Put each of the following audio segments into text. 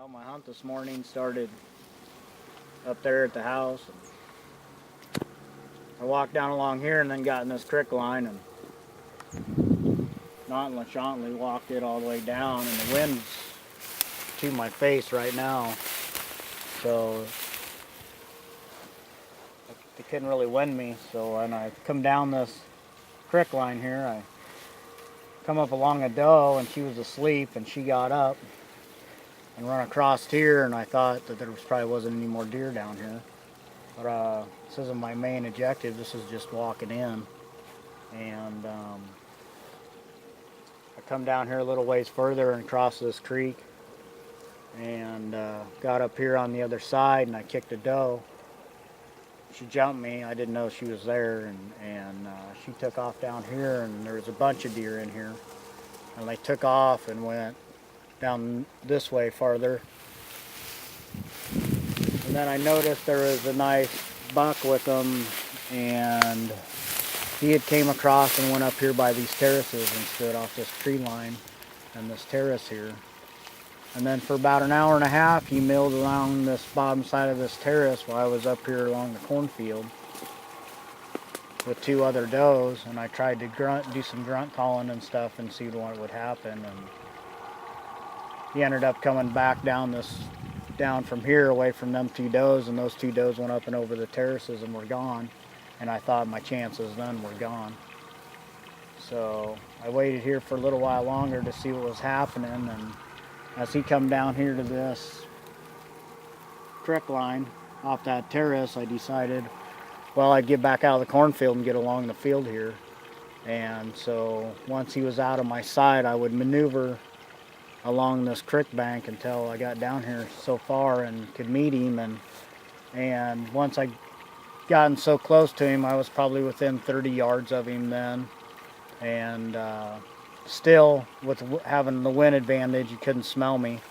Well, my hunt this morning started up there at the house. I walked down along here and then got in this creek line and nonchalantly walked it all the way down, and the wind's to my face right now, so they couldn't really wind me. So when I come down this creek line here, I come up along a doe and she was asleep, and she got up and run across here, and I thought that probably wasn't any more deer down here. But this isn't my main objective. This is just walking in. And I come down here a little ways further and cross this creek, and got up here on the other side, and I kicked a doe. She jumped me. I didn't know she was there, and she took off down here, and there was a bunch of deer in here. And they took off and went down this way farther. And then I noticed there was a nice buck with them, and he had came across and went up here by these terraces and stood off this tree line and this terrace here. And then for about an hour and a half, he milled along this bottom side of this terrace while I was up here along the cornfield with two other does, and I tried to do some grunt calling and stuff and see what would happen. And he ended up coming back down from here away from them two does, and those two does went up and over the terraces and were gone. And I thought my chances then were gone. So I waited here for a little while longer to see what was happening, and as he come down here to this creek line off that terrace, I decided, well, I'd get back out of the cornfield and get along the field here. And so once he was out of my sight, I would maneuver along this creek bank until I got down here so far and could meet him. And once I gotten so close to him, I was probably within 30 yards of him then. And still, with having the wind advantage, you couldn't smell me.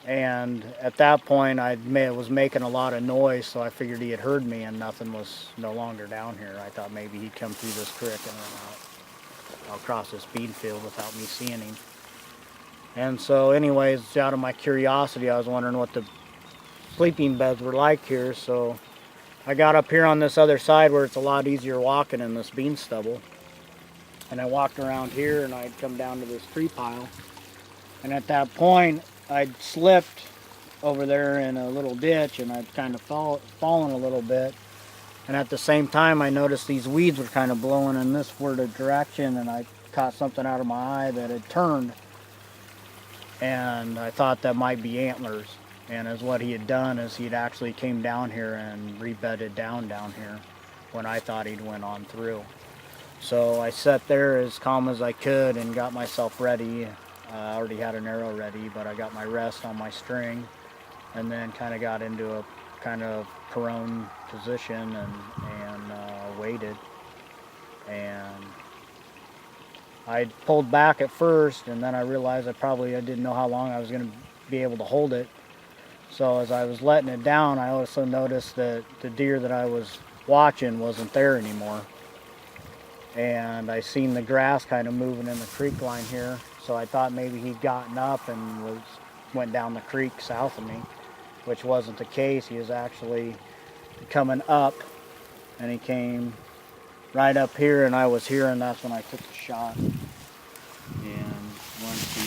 And at that point, I was making a lot of noise, so I figured he had heard me, and nothing was no longer down here. I thought maybe he'd come through this creek and run out across this bean field without me seeing him. And so anyways, out of my curiosity, I was wondering what the sleeping beds were like here. So I got up here on this other side where it's a lot easier walking in this bean stubble. And I walked around here, and I'd come down to this tree pile. And at that point, I'd slipped over there in a little ditch, and I'd kind of fallen a little bit. And at the same time, I noticed these weeds were kind of blowing in this direction, and I caught something out of my eye that had turned. And I thought that might be antlers. And as what he had done is he'd actually came down here and rebedded down here when I thought he'd went on through. So I sat there as calm as I could and got myself ready. I already had an arrow ready, but I got my rest on my string, and then kind of got into a kind of prone position and waited. And I pulled back at first, and then I realized I didn't know how long I was going to be able to hold it. So as I was letting it down, I also noticed that the deer that I was watching wasn't there anymore. And I seen the grass kind of moving in the creek line here. So I thought maybe he'd gotten up and went down the creek south of me, which wasn't the case. He was actually coming up, and he came right up here, and I was here, and that's when I took the shot. And once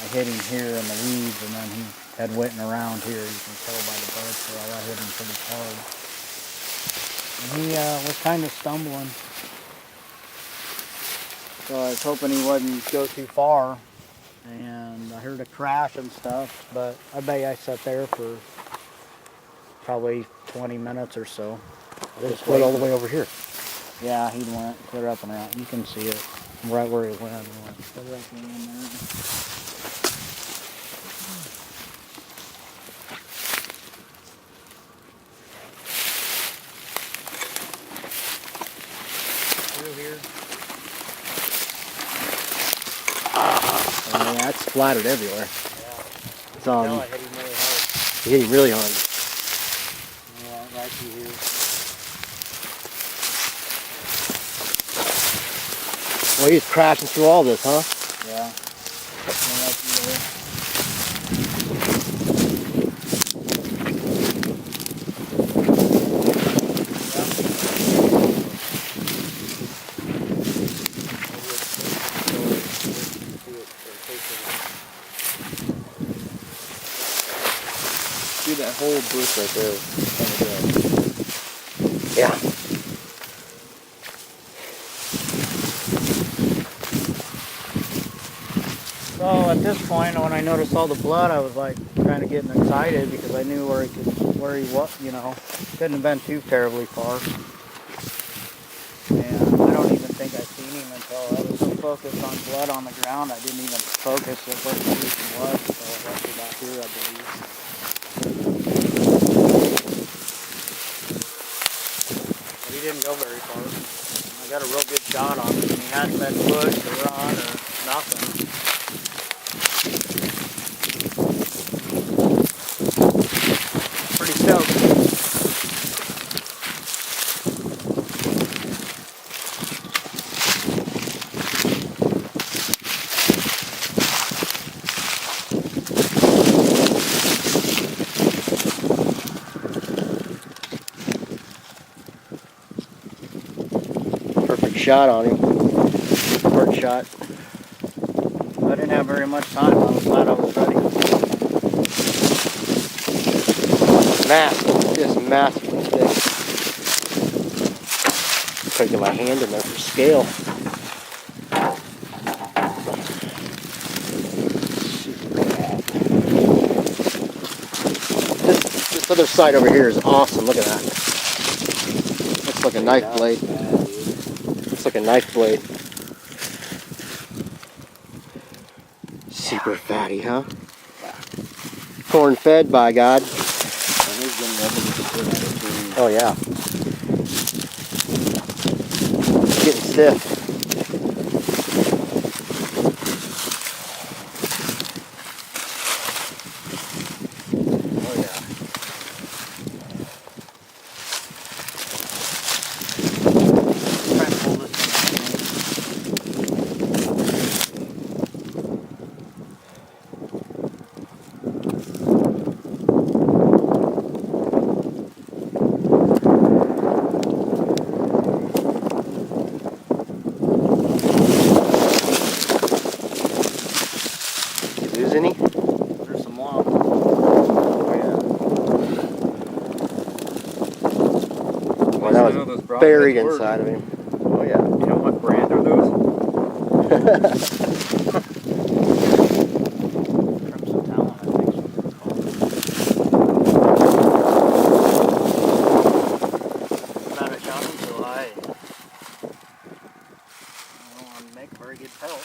I hit him here in the weeds, and then he had went around here. You can tell by the bud trail I hit him pretty hard. And he was kind of stumbling. So I was hoping he wouldn't go too far, and I heard a crash and stuff, but I bet I sat there for probably 20 minutes or so. Just went all the way over here. Yeah, he went clear up and out. You can see it right where he went. Directly in there. Through here. Yeah, it's splattered everywhere. Yeah. It's No, I hit him really hard. You hit him really hard. Yeah, right through here. Well, he's crashing through all this, huh? Yeah. See that whole bush right there is kind of good. Yeah. So at this point, when I noticed all the blood, I was like kind of getting excited because I knew where he was, you know, couldn't have been too terribly far. And I don't even think I seen him until I was so focused on blood on the ground, I didn't even focus at where the position was until I got to about here, I believe. But he didn't go very far. I got a real good shot on him. He hadn't been pushed or run or nothing. Pretty stoked. Perfect shot on him. Hard shot. I didn't have very much time. I was glad I was ready. Massive, just massively thick. Could get my hand in there for scale. This other side over here is awesome. Look at that. Looks like a knife blade. Looks like a knife blade. Super fatty, huh? Corn fed, by God. Oh yeah. Getting stiff. Oh yeah. Trying to pull this thing Lose any? There's some more. Oh yeah. Well, that was buried inside of him. Oh yeah. You know what brand are those? Crimson Talon, I think is what they're called. Glad I shot him so high. I don't want to make a very good pelt.